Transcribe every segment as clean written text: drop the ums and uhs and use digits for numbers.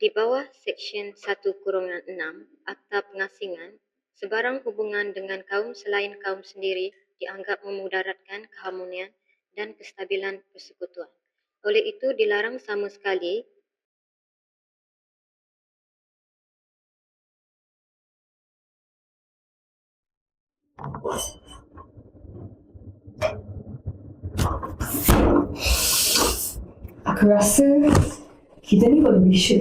Di bawah Seksyen 1-6 Akta Pengasingan, sebarang hubungan dengan kaum selain kaum sendiri dianggap memudaratkan keharmonian dan kestabilan persekutuan. Oleh itu, dilarang sama sekali Aku rasa kita ni boleh Malaysia.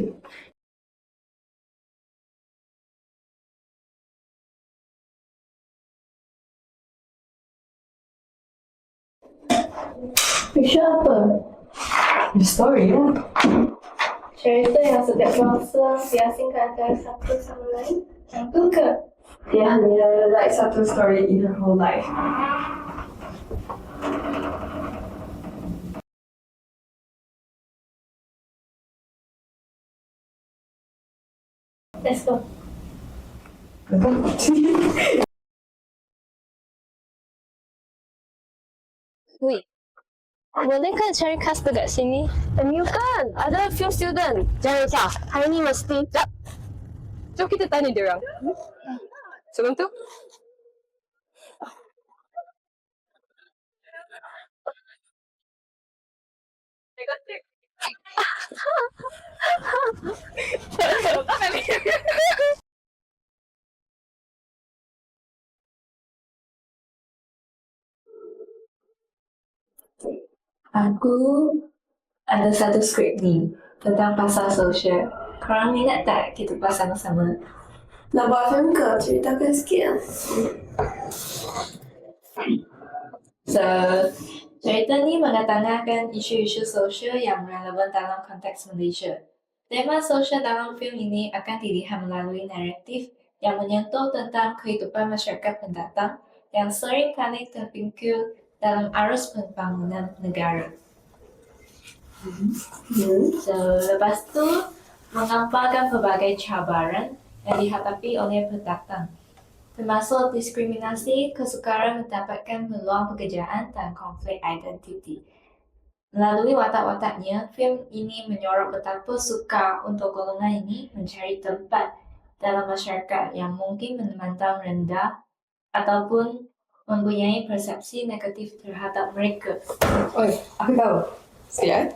Malaysia apa? The story lah. Cerita yang setiap bangsa diasingkan antara satu sama lain. Yang tu ke? Dia hanya like satu story in her whole life. Let's go. Wait, bolehkah cari kas dekat sini? You kan, ada few student. Jangan risau, hari ni mesti. Jom kita tanya dia orang. Sebelum tu, Aku ada satu skrip ni tentang pasal sosial. Korang minat tak kita buat sama-sama? Nak buat film ke? Ceritakan sikit lah. So, cerita ni mengetengahkan isu-isu sosial yang relevan dalam konteks Malaysia. Tema sosial dalam filem ini akan dilihat melalui naratif yang menyentuh tentang kehidupan masyarakat pendatang yang sering kali terpingkil dalam arus pembangunan negara. So, lepas tu mengampangkan pelbagai cabaran yang dihadapi oleh pendatang, termasuk diskriminasi, kesukaran mendapatkan peluang pekerjaan dan konflik identiti. Melalui watak-wataknya, filem ini menyorot betapa sukar untuk golongan ini mencari tempat dalam masyarakat yang mungkin memandang rendah ataupun mempunyai persepsi negatif terhadap mereka. oi, aku tahu. Sekejap.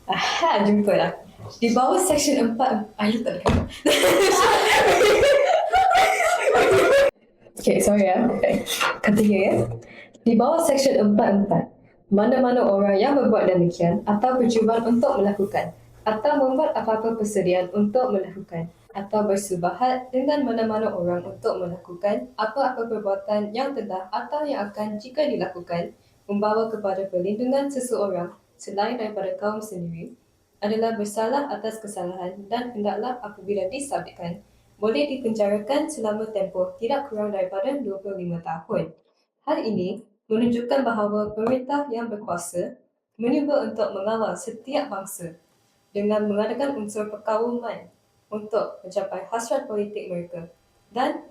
Aha, jumpa lah. Di bawah Seksyen 4, you tak dengar. Okay, sorry ya. Okay. Continue ya. Di bawah Seksyen 4.4, mana-mana orang yang berbuat demikian atau berjuang untuk melakukan atau membuat apa-apa persediaan untuk melakukan atau bersubahat dengan mana-mana orang untuk melakukan apa-apa perbuatan yang telah atau yang akan jika dilakukan membawa kepada perlindungan seseorang selain daripada kaum sendiri adalah bersalah atas kesalahan dan hendaklah apabila disabitkan boleh dipenjarakan selama tempoh tidak kurang daripada 25 tahun. Hal ini menunjukkan bahawa pemerintah yang berkuasa menyuba untuk mengawal setiap bangsa dengan mengadakan unsur perkauman untuk mencapai hasrat politik mereka dan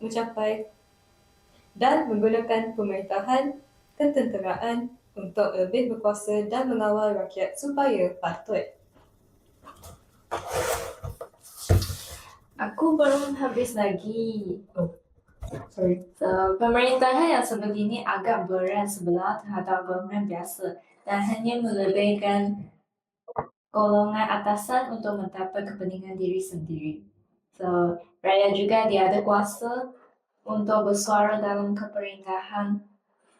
menggunakan pemerintahan ketenteraan untuk lebih berkuasa dan mengawal rakyat supaya patut. Aku belum habis lagi. Sorry. So, pemerintahan yang seperti ini agak berat sebelah terhadap golongan biasa dan hanya melebihkan golongan atasan untuk mendapat kepentingan diri sendiri. So, rakyat juga tiada kuasa untuk bersuara dalam pemerintahan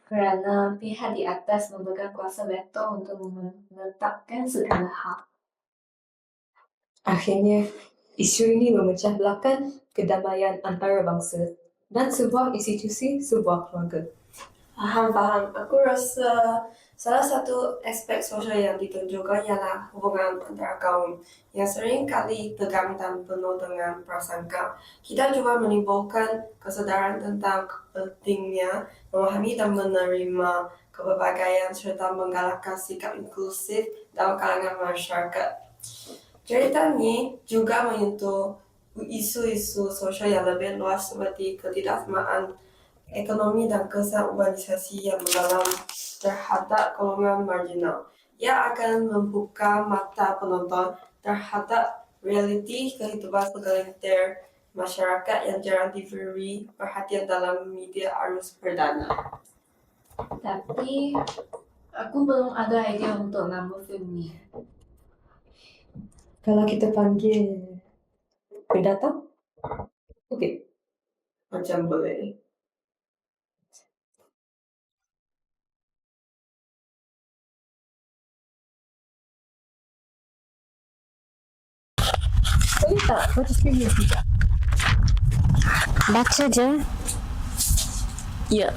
kerana pihak di atas memegang kuasa veto untuk menetapkan segala hal. Akhirnya, isu ini memecah belahkan kedamaian antara bangsa dan sebuah institusi sebuah keluarga. Faham. Aku rasa salah satu aspek sosial yang ditunjukkan ialah hubungan antara kaum yang sering kali tegang dan penuh dengan prasangka. Kita juga menimbulkan kesedaran tentang pentingnya memahami dan menerima keberbagaian serta menggalakkan sikap inklusif dalam kalangan masyarakat. Cerita ini juga menyentuh isu-isu sosial yang lebih luas seperti ketidaksamaan ekonomi dan kesan urbanisasi yang mendalam terhadap golongan marginal. Ia akan membuka mata penonton terhadap realiti kehidupan segelintir masyarakat yang jarang diberi perhatian dalam media arus perdana. Tapi aku belum ada idea untuk nama film ni. Kalau kita panggil pendatang, okey. Macam boleh. Boleh tak baca skrip ni sekejap? Baca je. Ya.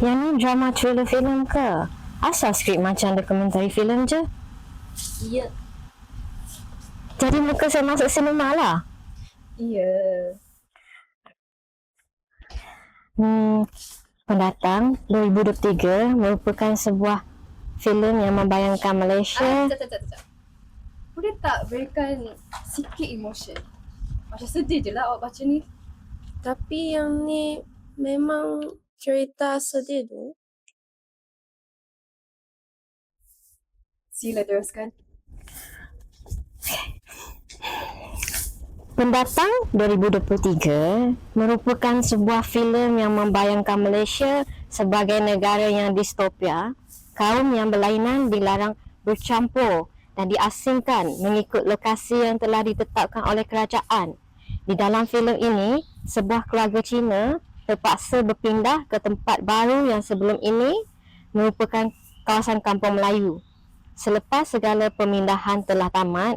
Yang ni drama trailer filem ke? Asal skrip macam dokumentari filem je? Ya. Jadi muka saya masuk sinema lah. Ya. Pendatang 2023 merupakan sebuah filem yang membayangkan Malaysia. Sekejap. Boleh tak berikan sikit emotion? Macam sedih je lah awak baca ni. Tapi yang ni memang cerita sedih tu. Sila teruskan. Pendatang 2023 merupakan sebuah filem yang membayangkan Malaysia sebagai negara yang distopia. Kaum yang berlainan dilarang bercampur dan diasingkan mengikut lokasi yang telah ditetapkan oleh kerajaan. Di dalam filem ini, sebuah keluarga Cina terpaksa berpindah ke tempat baru yang sebelum ini merupakan kawasan kampung Melayu. Selepas segala pemindahan telah tamat,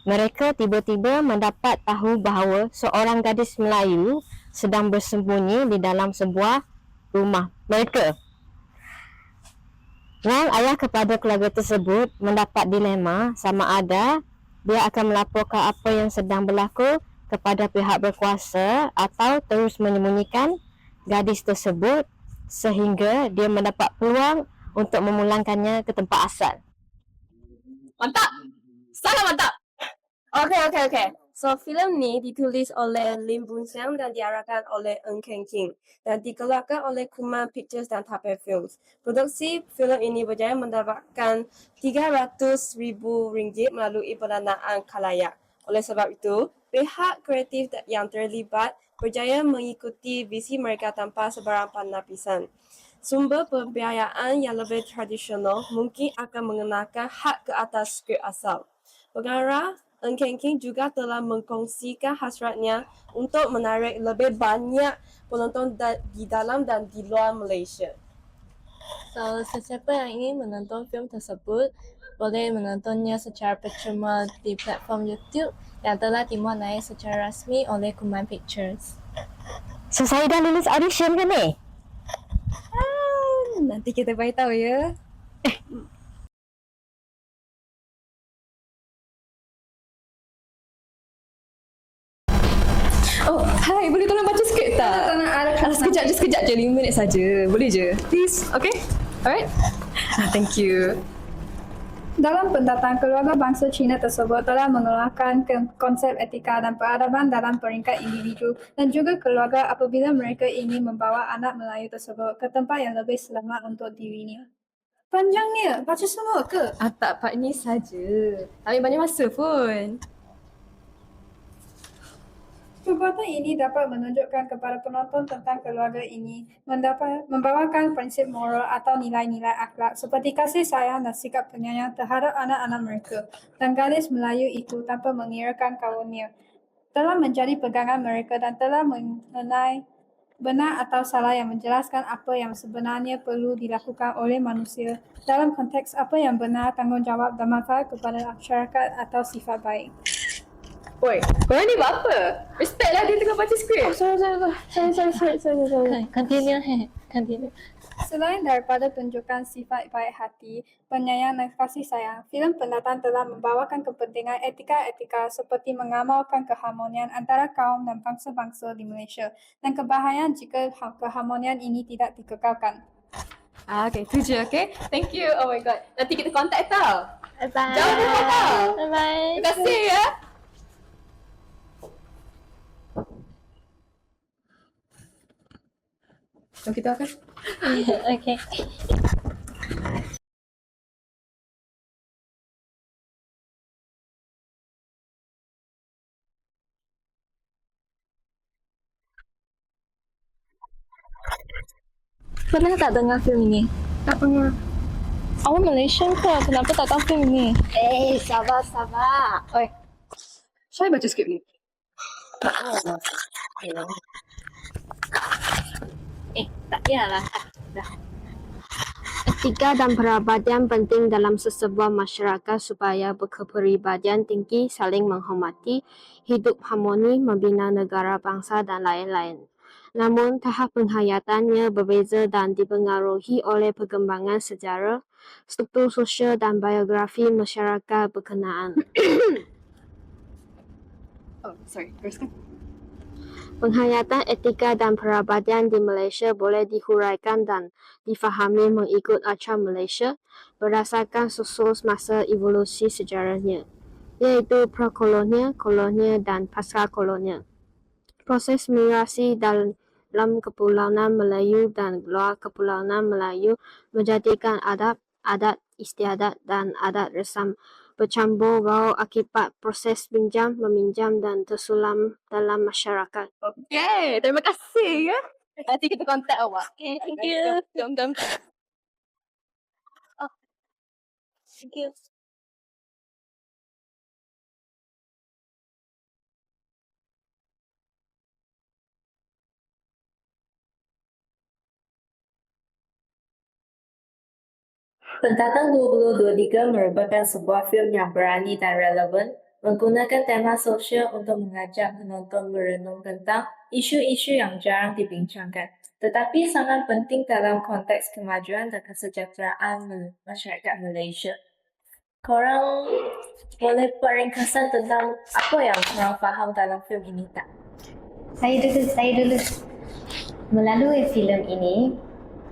mereka tiba-tiba mendapat tahu bahawa seorang gadis Melayu sedang bersembunyi di dalam sebuah rumah mereka. Wang ayah kepada keluarga tersebut mendapat dilema sama ada dia akan melaporkan apa yang sedang berlaku kepada pihak berkuasa atau terus menyembunyikan gadis tersebut sehingga dia mendapat peluang untuk memulangkannya ke tempat asal. Mantap! Sangat mantap! Okay. So, filem ni ditulis oleh Lim Boon Siang dan diarahkan oleh Ng Keng King dan dikeluarkan oleh Kuman Pictures dan Taipei Films. Produksi filem ini berjaya mendapatkan RM300,000 melalui pendanaan khalayak. Oleh sebab itu, pihak kreatif yang terlibat berjaya mengikuti visi mereka tanpa sebarang penapisan. Sumber pembiayaan yang lebih tradisional mungkin akan mengenakan hak ke atas skrip asal. Pengarah Ng Keng King juga telah mengkongsikan hasratnya untuk menarik lebih banyak penonton di dalam dan di luar Malaysia. So, sesiapa yang ingin menonton film tersebut boleh menontonnya secara percuma di platform YouTube yang telah dimuat naik secara rasmi oleh Kuman Pictures. So saya dah lulus audition ke ni? Nanti kita beritahu ya. Oh, hai, boleh tolong baca skrip tak? Sekejap je, 5 minit saja. Boleh je. Please, okay? Alright? Thank you. Dalam pendatang, keluarga bangsa Cina tersebut telah mengeluarkan konsep etika dan peradaban dalam peringkat individu dan juga keluarga apabila mereka ingin membawa anak Melayu tersebut ke tempat yang lebih selamat untuk dirinya. Panjangnya, baca semua ke? Tak, part ni saja. Tak ambil banyak masa pun. Perbuatan ini dapat menunjukkan kepada penonton tentang keluarga ini membawakan prinsip moral atau nilai-nilai akhlak seperti kasih sayang dan sikap penyayang terhadap anak-anak mereka dan gadis Melayu itu tanpa mengirakan kaumnya telah menjadi pegangan mereka dan telah mengenai benar atau salah yang menjelaskan apa yang sebenarnya perlu dilakukan oleh manusia dalam konteks apa yang benar, tanggungjawab dan manfaat kepada masyarakat atau sifat baik. Oi, korang ni buat apa? Respect lah dia tengah baca skrip. Sorry. Continue. Selain daripada tunjukkan sifat baik hati, penyayang dan kasih sayang, filem Pendatang telah membawakan kepentingan etika-etika seperti mengamalkan keharmonian antara kaum dan bangsa-bangsa di Malaysia dan kebahayaan jika keharmonian ini tidak dikekalkan. Okay, tu je, okay? Thank you. Oh my god. Nanti kita contact tau. Bye-bye. Jangan lupa tau. Bye-bye. Terima kasih ya. Jom kita akan. Okay. Pernah tak dengar film ini? Tak pernah. Awak Malaysian ke? Kenapa tak tahu film ini? Sabar. Oi, saya baca skrip ni. Tak payahlah. Dah. Etika dan perabadian penting dalam sesebuah masyarakat supaya berkepribadian tinggi, saling menghormati, hidup harmoni, membina negara, bangsa dan lain-lain. Namun, tahap penghayatannya berbeza dan dipengaruhi oleh perkembangan sejarah, struktur sosial dan biografi masyarakat berkenaan. Oh, sorry. Teruskan. Penghayatan etika dan perabadian di Malaysia boleh dihuraikan dan difahami mengikut acara Malaysia berdasarkan susul masa evolusi sejarahnya, iaitu prakolonial, kolonial dan pasca-kolonial. Proses migrasi dalam Kepulauan Melayu dan luar Kepulauan Melayu menjadikan adat istiadat dan adat resam bercampur baur akibat proses pinjam, meminjam dan tersulam dalam masyarakat. Okay, terima kasih ya. Nanti kita kontak awak. Okay, thank you. Jom. Thank you. Pendatang 2023 merupakan sebuah film yang berani dan relevan, menggunakan tema sosial untuk mengajak penonton merenung tentang isu-isu yang jarang dibincangkan, tetapi sangat penting dalam konteks kemajuan dan kesejahteraan masyarakat Malaysia. Korang boleh buat ringkasan tentang apa yang korang faham dalam film ini tak? Saya dulu. Melalui filem ini,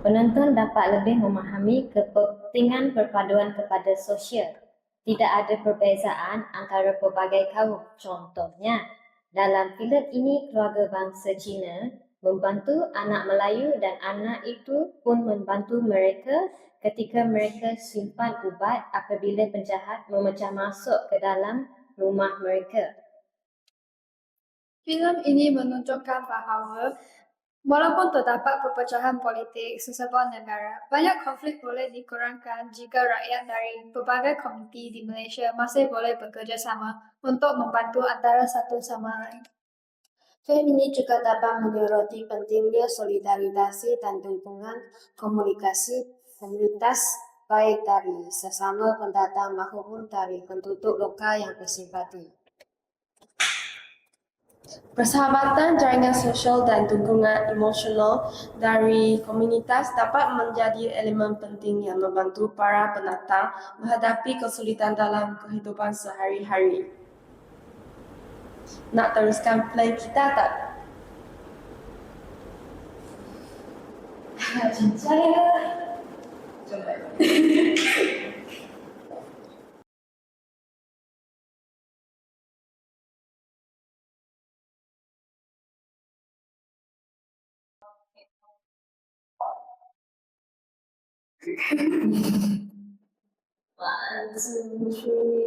penonton dapat lebih memahami kepentingan perpaduan kepada sosial. Tidak ada perbezaan antara pelbagai kaum. Contohnya, dalam filem ini keluarga bangsa Cina membantu anak Melayu dan anak itu pun membantu mereka ketika mereka simpan ubat apabila penjahat memecah masuk ke dalam rumah mereka. Filem ini menunjukkan bahawa walaupun terdapat perpecahan politik sesebuah negara, banyak konflik boleh dikurangkan jika rakyat dari berbagai komuniti di Malaysia masih boleh bekerjasama untuk membantu antara satu sama lain. Film ini juga dapat menyoroti pentingnya solidaritas dan dukungan komunikasi komunitas baik dari sesama pendatang maupun dari penduduk lokal yang bersimpati. Persahabatan, jaringan sosial dan dukungan emosional dari komunitas dapat menjadi elemen penting yang membantu para pendatang menghadapi kesulitan dalam kehidupan sehari-hari. Nak teruskan play kita tak? One, two, three.